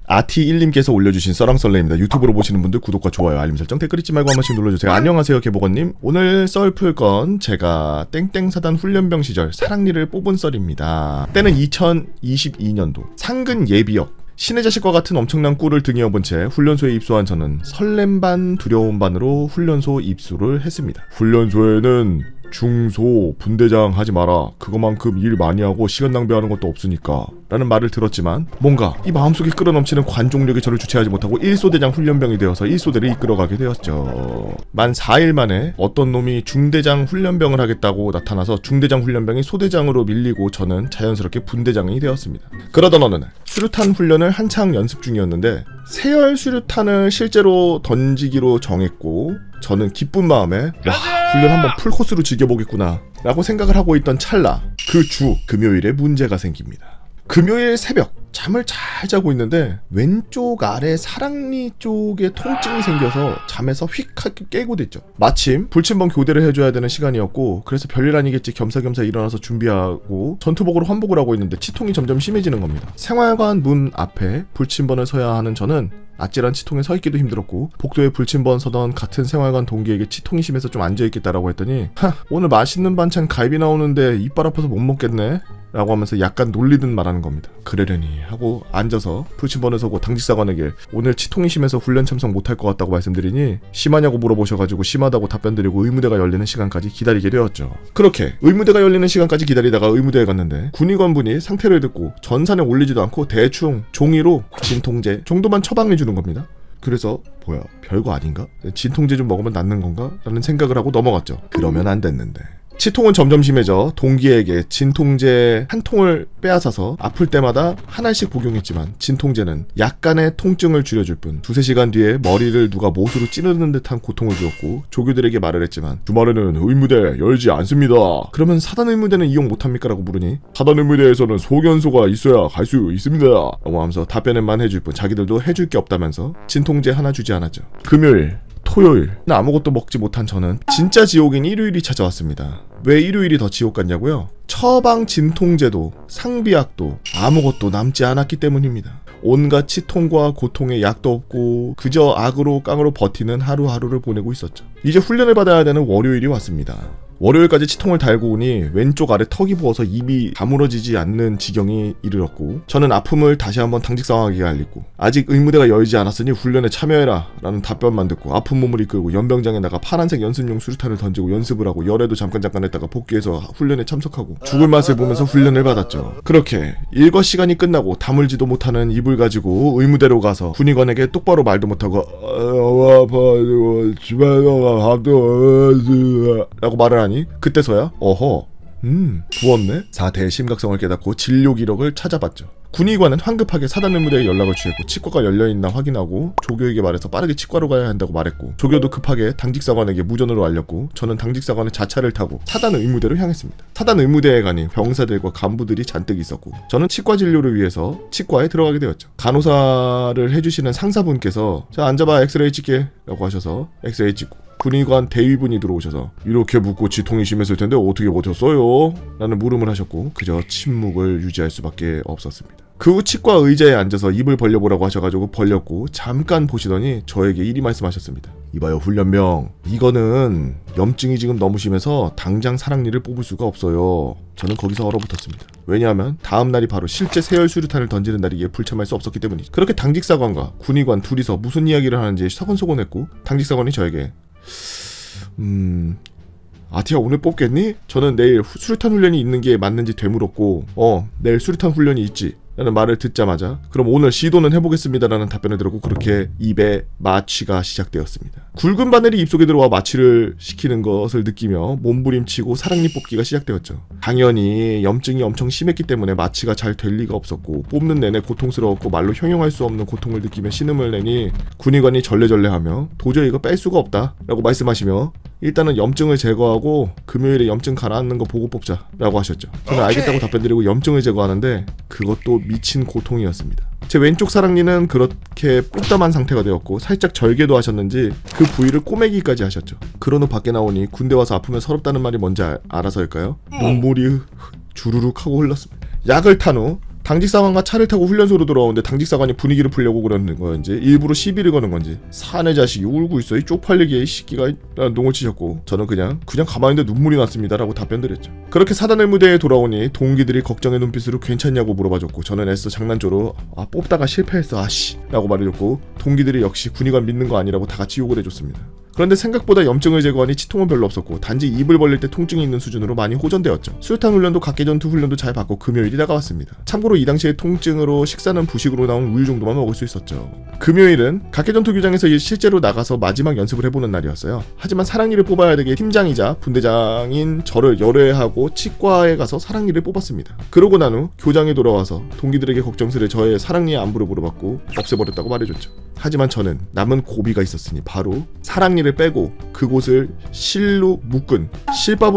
아티1님께서 올려주신 썰렁썰레입니다. 유튜브로 보시는 분들 구독과 좋아요, 알림 설정, 댓글 잊지 말고 한 번씩 눌러주세요. 안녕하세요, 개보건님. 오늘 썰 풀 건 제가 땡땡사단 훈련병 시절 사랑니를 뽑은 썰입니다. 때는 2022년도 상근 예비역. 신의 자식과 같은 엄청난 꿀을 등에 업은 채 훈련소에 입소한 저는 설렘 반 두려움 반으로 훈련소 입소를 했습니다. 훈련소에는 중소 분대장 하지 마라, 그거만큼 일 많이 하고 시간 낭비하는 것도 없으니까 라는 말을 들었지만 뭔가 이 마음속에 끌어넘치는 관종력이 저를 주체하지 못하고 1소대장 훈련병이 되어서 1소대를 이끌어가게 되었죠. 만 4일 만에 어떤 놈이 중대장 훈련병을 하겠다고 나타나서 중대장 훈련병이 소대장으로 밀리고 저는 자연스럽게 분대장이 되었습니다. 그러던 어느 날 수류탄 훈련을 한창 연습 중이었는데 세열 수류탄을 실제로 던지기로 정했고 저는 기쁜 마음에 와, 훈련 한번 풀코스로 즐겨보겠구나 라고 생각을 하고 있던 찰나 그 주 금요일에 문제가 생깁니다. 금요일 새벽 잠을 잘 자고 있는데 왼쪽 아래 사랑니 쪽에 통증이 생겨서 잠에서 휙 하게 깨고 됐죠. 마침 불침번 교대를 해줘야 되는 시간이었고 그래서 별일 아니겠지 겸사겸사 일어나서 준비하고 전투복으로 환복을 하고 있는데 치통이 점점 심해지는 겁니다. 생활관 문 앞에 불침번을 서야 하는 저는 아찔한 치통에 서 있기도 힘들었고 복도에 불침번 서던 같은 생활관 동기에게 치통이 심해서 좀 앉아있겠다라고 했더니 오늘 맛있는 반찬 갈비 나오는데 이빨 아파서 못 먹겠네 라고 하면서 약간 놀리듯 말하는 겁니다. 그러려니 하고 앉아서 불침번을 서고 당직사관에게 오늘 치통이 심해서 훈련 참석 못할 것 같다고 말씀드리니 심하냐고 물어보셔가지고 심하다고 답변드리고 의무대가 열리는 시간까지 기다리게 되었죠. 그렇게 의무대가 열리는 시간까지 기다리다가 의무대에 갔는데 군의관분이 상태를 듣고 전산에 올리지도 않고 대충 종이로 진통제 정도만 처방해 주는 겁니다. 그래서 뭐야 별거 아닌가? 진통제 좀 먹으면 낫는 건가? 라는 생각을 하고 넘어갔죠. 그러면 안 됐는데 치통은 점점 심해져 동기에게 진통제 한 통을 빼앗아서 아플 때마다 하나씩 복용했지만 진통제는 약간의 통증을 줄여줄 뿐 두세 시간 뒤에 머리를 누가 못으로 찌르는 듯한 고통을 주었고 조교들에게 말을 했지만 주말에는 의무대 열지 않습니다. 그러면 사단 의무대는 이용 못합니까? 라고 물으니 사단 의무대에서는 소견소가 있어야 갈 수 있습니다 라고 하면서 답변만 해줄 뿐 자기들도 해줄 게 없다면서 진통제 하나 주지 않았죠. 금요일 토요일 아무것도 먹지 못한 저는 진짜 지옥인 일요일이 찾아왔습니다. 왜 일요일이 더 지옥 같냐고요? 처방 진통제도 상비약도 아무것도 남지 않았기 때문입니다. 온갖 치통과 고통에 약도 없고 그저 악으로 깡으로 버티는 하루하루를 보내고 있었죠. 이제 훈련을 받아야 되는 월요일이 왔습니다. 월요일까지 치통을 달고 오니 왼쪽 아래 턱이 부어서 입이 다물어지지 않는 지경이 이르렀고 저는 아픔을 다시 한번 당직상황에게 알리고 아직 의무대가 열지 않았으니 훈련에 참여해라 라는 답변만 듣고 아픈 몸을 이끌고 연병장에 나가 파란색 연습용 수류탄을 던지고 연습을 하고 열애도 잠깐 했다가 복귀해서 훈련에 참석하고 죽을 맛을 보면서 훈련을 받았죠. 그렇게 일과 시간이 끝나고 다물지도 못하는 입을 가지고 의무대로 가서 군의관에게 똑바로 말도 못하고 라고 말을 하니 그때서야 어허 부었네? 사태의 심각성을 깨닫고 진료 기록을 찾아봤죠. 군의관은 황급하게 사단 의무대에 연락을 취했고 치과가 열려있나 확인하고 조교에게 말해서 빠르게 치과로 가야 한다고 말했고 조교도 급하게 당직사관에게 무전으로 알렸고 저는 당직사관의 자차를 타고 사단 의무대로 향했습니다. 사단 의무대에 가니 병사들과 간부들이 잔뜩 있었고 저는 치과 진료를 위해서 치과에 들어가게 되었죠. 간호사를 해주시는 상사분께서 자 앉아봐 엑스레이 찍게 라고 하셔서 엑스레이 찍고 군의관 대위분이 들어오셔서 이렇게 붓고 지통이 심했을 텐데 어떻게 버텼어요? 라는 물음을 하셨고 그저 침묵을 유지할 수밖에 없었습니다. 그 후 치과 의자에 앉아서 입을 벌려보라고 하셔가지고 벌렸고 잠깐 보시더니 저에게 이리 말씀하셨습니다. 이봐요 훈련병, 이거는 염증이 지금 너무 심해서 당장 사랑니를 뽑을 수가 없어요. 저는 거기서 얼어붙었습니다. 왜냐하면 다음날이 바로 실제 세열 수류탄을 던지는 날이기에 불참할 수 없었기 때문이죠. 그렇게 당직사관과 군의관 둘이서 무슨 이야기를 하는지 서곤서곤했고 당직사관이 저에게 아티야 오늘 뽑겠니? 저는 내일 수류탄 훈련이 있는 게 맞는지 되물었고 내일 수류탄 훈련이 있지 라는 말을 듣자마자 그럼 오늘 시도는 해보겠습니다 라는 답변을 들었고 그렇게 입에 마취가 시작되었습니다. 굵은 바늘이 입속에 들어와 마취를 시키는 것을 느끼며 몸부림치고 사랑니 뽑기가 시작되었죠. 당연히 염증이 엄청 심했기 때문에 마취가 잘 될 리가 없었고 뽑는 내내 고통스러웠고 말로 형용할 수 없는 고통을 느끼며 신음을 내니 군의관이 절레절레하며 도저히 이거 뺄 수가 없다 라고 말씀하시며 일단은 염증을 제거하고 금요일에 염증 가라앉는 거 보고 뽑자 라고 하셨죠. 저는 알겠다고 답변드리고 염증을 제거하는데 그것도 미친 고통이었습니다. 제 왼쪽 사랑니는 그렇게 뽀담한 상태가 되었고 살짝 절개도 하셨는지 그 부위를 꼬매기까지 하셨죠. 그런 후 밖에 나오니 군대 와서 아프면 서럽다는 말이 뭔지 알아서일까요? 눈물이 주르륵 하고 흘렀습니다. 약을 탄 후 당직사관과 차를 타고 훈련소로 돌아오는데 당직사관이 분위기를 풀려고 그러는 건지 일부러 시비를 거는 건지 사내 자식이 울고 있어 이 쪽팔리게 이 새끼가 농을 치셨고 저는 그냥 가만히 있는데 눈물이 났습니다라고 답변드렸죠. 그렇게 사단을 무대에 돌아오니 동기들이 걱정의 눈빛으로 괜찮냐고 물어봐줬고 저는 애써 장난조로 뽑다가 실패했어 아씨 라고 말해줬고 동기들이 역시 군의관 믿는 거 아니라고 다 같이 욕을 해줬습니다. 그런데 생각보다 염증을 제거하니 치통은 별로 없었고 단지 입을 벌릴 때 통증이 있는 수준으로 많이 호전되었죠. 수류탄 훈련도 각개전투 훈련도 잘 받고 금요일이 다가왔습니다. 참고로 이 당시에 통증으로 식사는 부식으로 나온 우유 정도만 먹을 수 있었죠. 금요일은 각개전투 규장에서 실제로 나가서 마지막 연습을 해보는 날이었어요. 하지만 사랑니를 뽑아야 되게 팀장이자 분대장인 저를 열애하고 치과에 가서 사랑니를 뽑았습니다. 그러고 난 후 교장에 돌아와서 동기들에게 걱정스레 저의 사랑니의 안부를 물어봤고 없애버렸다고 말해줬죠. 하지만 저는 남은 고비가 있었으니 바로 사랑니를 빼고 그곳을 실밥으로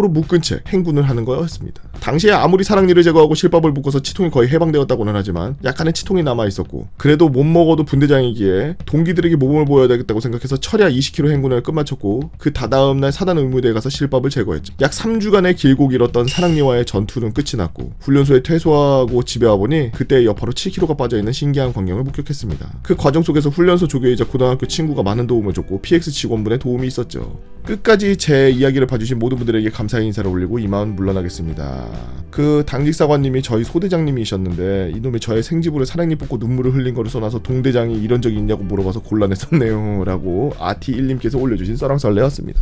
묶은 채 행군을 하는 거였습니다. 당시에 아무리 사랑니를 제거하고 실밥을 묶어서 치통이 거의 해방되었다고는 하지만 약간의 치통이 남아있었고 그래도 못 먹어도 분대장이기에 동기들에게 모범을 보여야 되겠다고 생각해서 철야 20km 행군을 끝마쳤고 그 다다음날 사단 의무대에 가서 실밥을 제거했죠. 약 3주간의 길고 길었던 사랑니와의 전투는 끝이 났고 훈련소에 퇴소하고 집에 와보니 그때 여파로 7kg가 빠져있는 신기한 광경을 목격했습니다. 그 과정 속에서 훈련소 조교이자 고등학교 친구가 많은 도움을 줬고 PX 직원분의 도움이 있었죠. 끝까지 제 이야기를 봐주신 모든 분들에게 감사의 인사를 올리고 이만 물러나겠습니다. 그 당직사관님이 저희 소대장님이셨는데 이놈이 저의 생지부를 사랑니 뽑고 눈물을 흘린 거를 써놔서 동대장이 이런 적이 있냐고 물어봐서 곤란했었네요 라고 아티1님께서 올려주신 썰렁썰레였습니다.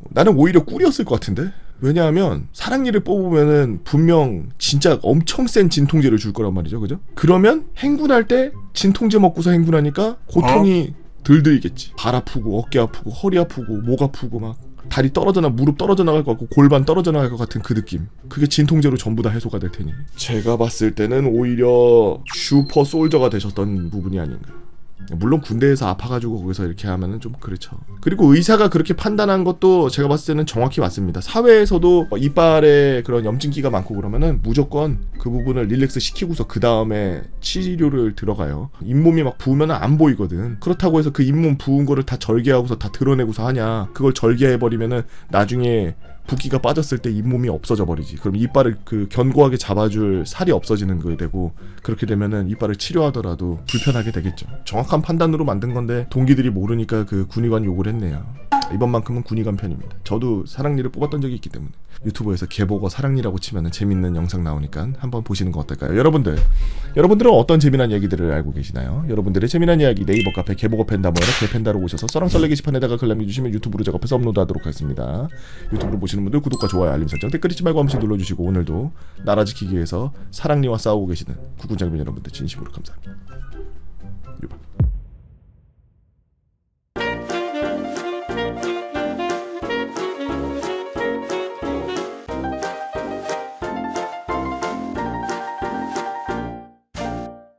나는 오히려 꿀이었을 것 같은데? 왜냐하면 사랑니를 뽑으면은 분명 진짜 엄청 센 진통제를 줄 거란 말이죠, 그죠? 그러면 행군할 때 진통제 먹고서 행군하니까 고통이 덜 들겠지. 발 아프고 어깨 아프고 허리 아프고 목 아프고 막 다리 떨어져 무릎 떨어져 나갈 것 같고 골반 떨어져 나갈 것 같은 그 느낌. 그게 진통제로 전부 다 해소가 될 테니 제가 봤을 때는 오히려 슈퍼 솔저가 되셨던 부분이 아닌가. 물론 군대에서 아파가지고 거기서 이렇게 하면은 좀 그렇죠. 그리고 의사가 그렇게 판단한 것도 제가 봤을 때는 정확히 맞습니다. 사회에서도 이빨에 그런 염증기가 많고 그러면은 무조건 그 부분을 릴렉스 시키고서 그 다음에 치료를 들어가요. 잇몸이 막 부으면 안 보이거든. 그렇다고 해서 그 잇몸 부은 거를 다 절개하고서 다 드러내고서 하냐. 그걸 절개해버리면은 나중에 붓기가 빠졌을 때 잇몸이 없어져 버리지. 그럼 이빨을 그 견고하게 잡아줄 살이 없어지는 거에 되고 그렇게 되면은 이빨을 치료하더라도 불편하게 되겠죠. 정확한 판단으로 만든 건데 동기들이 모르니까 그 군의관 욕을 했네요. 이번만큼은 군의관 편입니다. 저도 사랑니를 뽑았던 적이 있기 때문에 유튜브에서 개보고 사랑니라고 치면은 재밌는 영상 나오니까 한번 보시는 거 어떨까요? 여러분들은 어떤 재미난 얘기들을 알고 계시나요? 여러분들의 재미난 이야기 네이버 카페 개보고 팬다 뭐라 개팬다로 오셔서 썰렁썰레 게시판에다가 글 남겨주시면 유튜브로 작업해서 업로드하도록 하겠습니다. 유튜브로 보시는 분들 구독과 좋아요 알림 설정 댓글 잊지 말고 한 번씩 눌러주시고 오늘도 나라 지키기 위해서 사랑니와 싸우고 계시는 국군장병 여러분들 진심으로 감사합니다.